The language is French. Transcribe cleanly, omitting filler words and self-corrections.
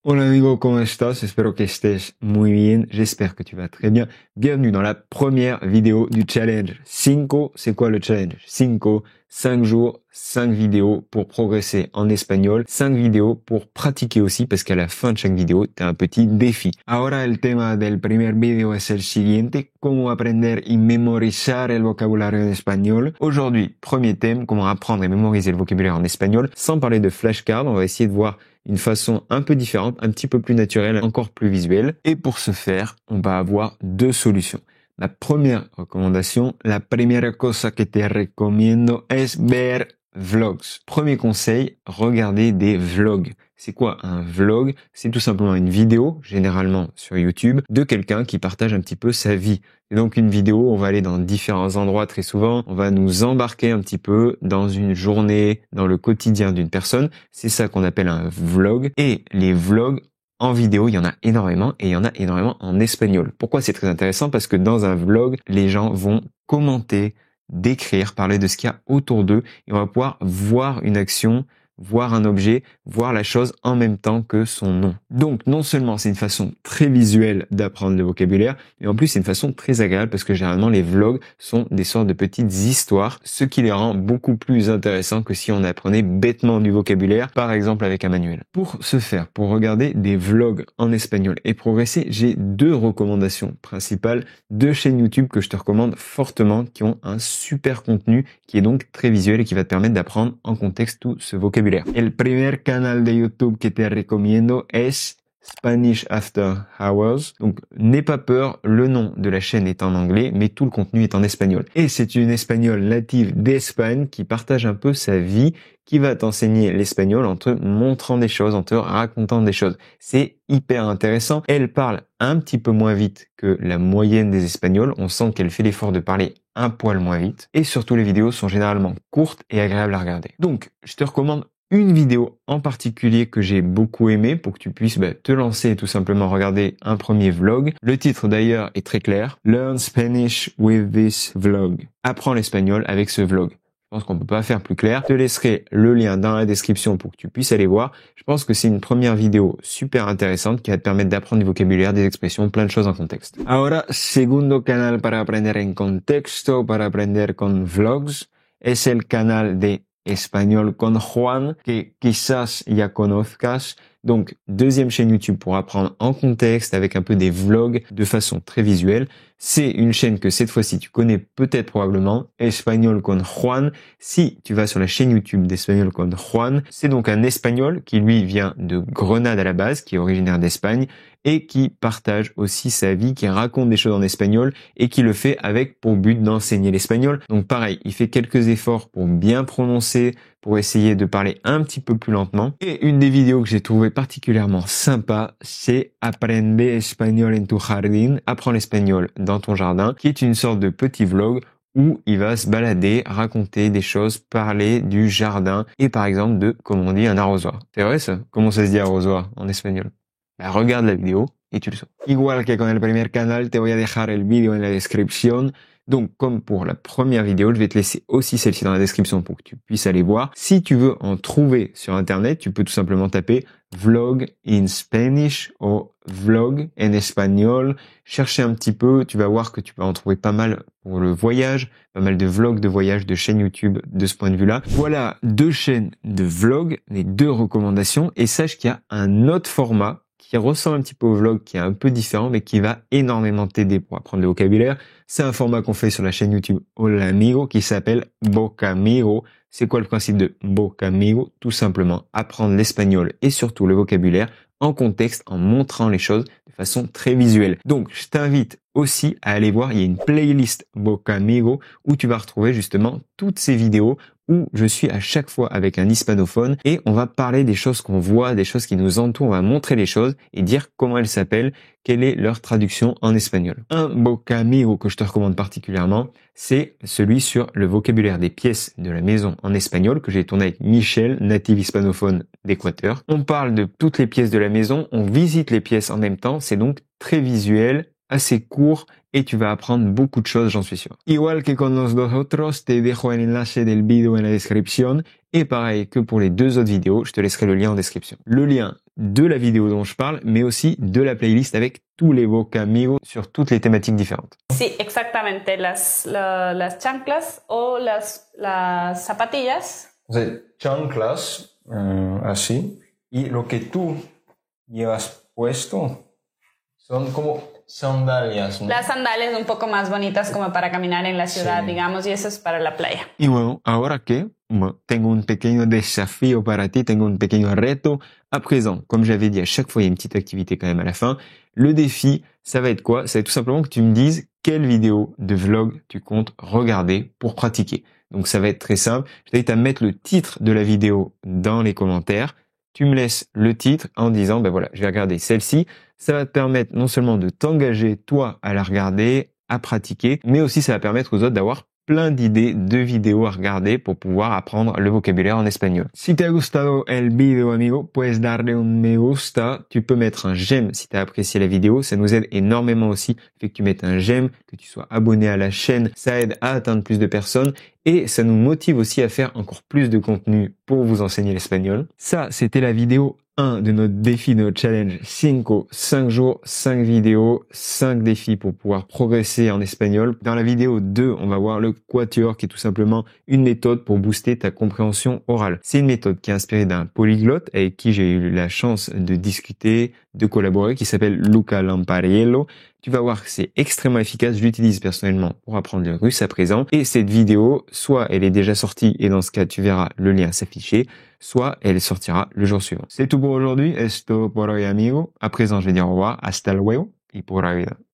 Hola amigo, ¿cómo estás? Espero que estés muy bien. J'espère que tu vas très bien. Bienvenue dans la première vidéo du challenge. 5, c'est quoi le challenge? 5 jours, 5 vidéos pour progresser en espagnol. 5 vidéos pour pratiquer aussi parce qu'à la fin de chaque vidéo, tu as un petit défi. Ahora el tema del primer video es el siguiente. Cómo aprender y memorizar el vocabulario en espagnol. Aujourd'hui, premier thème, comment apprendre et mémoriser le vocabulaire en espagnol. Sans parler de flashcards, on va essayer de voir une façon un peu différente, un petit peu plus naturelle, encore plus visuelle. Et pour ce faire, on va avoir deux solutions. La première recommandation, la primera cosa que te recomiendo es ver vlogs. Premier conseil, regarder des vlogs. C'est quoi un vlog? C'est tout simplement une vidéo, généralement sur YouTube, de quelqu'un qui partage un petit peu sa vie. Et donc une vidéo, on va aller dans différents endroits très souvent, on va nous embarquer un petit peu dans une journée, dans le quotidien d'une personne. C'est ça qu'on appelle un vlog. Et les vlogs en vidéo, il y en a énormément et il y en a énormément en espagnol. Pourquoi c'est très intéressant? Parce que dans un vlog, les gens vont commenter, décrire, parler de ce qu'il y a autour d'eux et on va pouvoir voir une action, voir un objet, voir la chose en même temps que son nom. Donc non seulement c'est une façon très visuelle d'apprendre le vocabulaire, mais en plus c'est une façon très agréable parce que généralement les vlogs sont des sortes de petites histoires, ce qui les rend beaucoup plus intéressants que si on apprenait bêtement du vocabulaire, par exemple avec un manuel. Pour ce faire, pour regarder des vlogs en espagnol et progresser, j'ai deux recommandations principales, deux chaînes YouTube que je te recommande fortement, qui ont un super contenu, qui est donc très visuel et qui va te permettre d'apprendre en contexte tout ce vocabulaire. El primer canal de YouTube que te recomiendo es Spanish After Hours. Donc, n'aie pas peur, le nom de la chaîne est en anglais, mais tout le contenu est en espagnol. Et c'est une espagnole native d'Espagne qui partage un peu sa vie, qui va t'enseigner l'espagnol en te montrant des choses, en te racontant des choses. C'est hyper intéressant. Elle parle un petit peu moins vite que la moyenne des Espagnols. On sent qu'elle fait l'effort de parler un poil moins vite. Et surtout, les vidéos sont généralement courtes et agréables à regarder. Donc, je te recommande une vidéo en particulier que j'ai beaucoup aimé pour que tu puisses te lancer et tout simplement regarder un premier vlog. Le titre d'ailleurs est très clair. Learn Spanish with this vlog. Apprends l'espagnol avec ce vlog. Je pense qu'on peut pas faire plus clair. Je te laisserai le lien dans la description pour que tu puisses aller voir. Je pense que c'est une première vidéo super intéressante qui va te permettre d'apprendre du vocabulaire, des expressions, plein de choses en contexte. Ahora, segundo canal para aprender en contexto, para aprender con vlogs, es el canal de Español con Juan, que quizás ya conozcas. Donc, deuxième chaîne YouTube pour apprendre en contexte avec un peu des vlogs de façon très visuelle. C'est une chaîne que cette fois-ci tu connais peut-être probablement, Español con Juan. Si tu vas sur la chaîne YouTube d'Espagnol con Juan, c'est donc un espagnol qui lui vient de Grenade à la base, qui est originaire d'Espagne et qui partage aussi sa vie, qui raconte des choses en espagnol et qui le fait avec pour but d'enseigner l'espagnol. Donc pareil, il fait quelques efforts pour bien prononcer, pour essayer de parler un petit peu plus lentement. Et une des vidéos que j'ai trouvé particulièrement sympa, c'est Aprende español en tu jardín, apprends l'espagnol dans ton jardin, qui est une sorte de petit vlog où il va se balader, raconter des choses, parler du jardin et par exemple de, comme on dit, un arrosoir. C'est vrai ça? Comment ça se dit arrosoir en espagnol? Regarde la vidéo y tu le sauras. Igual que con el primer canal, te voy a dejar el vídeo en la descripción. Donc, comme pour la première vidéo, je vais te laisser aussi celle-ci dans la description pour que tu puisses aller voir. Si tu veux en trouver sur Internet, tu peux tout simplement taper vlog in Spanish ou vlog en espagnol. Chercher un petit peu, tu vas voir que tu peux en trouver pas mal pour le voyage, pas mal de vlogs de voyage, de chaînes YouTube de ce point de vue-là. Voilà deux chaînes de vlogs, les deux recommandations. Et sache qu'il y a un autre format qui ressemble un petit peu au vlog, qui est un peu différent, mais qui va énormément t'aider pour apprendre le vocabulaire. C'est un format qu'on fait sur la chaîne YouTube Hola Amigo qui s'appelle Vocamigo. C'est quoi le principe de Vocamigo? Tout simplement apprendre l'espagnol et surtout le vocabulaire en contexte, en montrant les choses de façon très visuelle. Donc, je t'invite aussi à aller voir, il y a une playlist Vocamigo où tu vas retrouver justement toutes ces vidéos où je suis à chaque fois avec un hispanophone et on va parler des choses qu'on voit, des choses qui nous entourent, on va montrer les choses et dire comment elles s'appellent, quelle est leur traduction en espagnol. Un vocamigo que je te recommande particulièrement, c'est celui sur le vocabulaire des pièces de la maison en espagnol que j'ai tourné avec Michel, native hispanophone d'Équateur. On parle de toutes les pièces de la maison, on visite les pièces en même temps, c'est donc très visuel, assez court et tu vas apprendre beaucoup de choses, j'en suis sûr. Igual que con los dos otros, te dejo el enlace del video en la descripción. Et pareil que pour les deux autres vidéos, je te laisserai le lien en description. Le lien de la vidéo dont je parle, mais aussi de la playlist avec tous les vocamigos sur toutes les thématiques différentes. Sí, exactamente. Las chanclas o las zapatillas. O sea, chanclas, así. Y lo que tú llevas puesto son como sandalias, ¿no? Las sandalias un poco más bonitas como para caminar en la ciudad, Sí. digamos, y eso es para la playa. Y bueno, ahora que tengo un pequeño desafío para ti, tengo un pequeño reto. À présent, comme j'avais dit, à chaque fois, il y a une petite activité quand même à la fin. Le défi, ça va être quoi? Ça va être tout simplement que tu me dises quelle vidéo de vlog tu comptes regarder pour pratiquer. Donc ça va être très simple. Je t'invite à mettre le titre de la vidéo dans les commentaires. Tu me laisses le titre en disant, ben voilà, je vais regarder celle-ci. Ça va te permettre non seulement de t'engager, toi, à la regarder, à pratiquer, mais aussi ça va permettre aux autres d'avoir plein d'idées de vidéos à regarder pour pouvoir apprendre le vocabulaire en espagnol. Si te ha gustado el video, amigo, puedes darle un me gusta. Tu peux mettre un j'aime si tu as apprécié la vidéo. Ça nous aide énormément aussi. Fait que tu mettes un j'aime, que tu sois abonné à la chaîne. Ça aide à atteindre plus de personnes et ça nous motive aussi à faire encore plus de contenu pour vous enseigner l'espagnol. Ça, c'était la vidéo 1 de notre défi, de notre challenge 5 jours, 5 vidéos, 5 défis pour pouvoir progresser en espagnol. Dans la vidéo 2, on va voir le quatuor qui est tout simplement une méthode pour booster ta compréhension orale. C'est une méthode qui est inspirée d'un polyglotte avec qui j'ai eu la chance de discuter, de collaborer, qui s'appelle Luca Lampariello. Tu vas voir que c'est extrêmement efficace. Je l'utilise personnellement pour apprendre le russe à présent. Et cette vidéo, soit elle est déjà sortie et dans ce cas, tu verras le lien s'afficher, soit elle sortira le jour suivant. C'est tout pour aujourd'hui. Esto por hoy, amigo. À présent, je vais dire au revoir. Hasta luego y pura vida.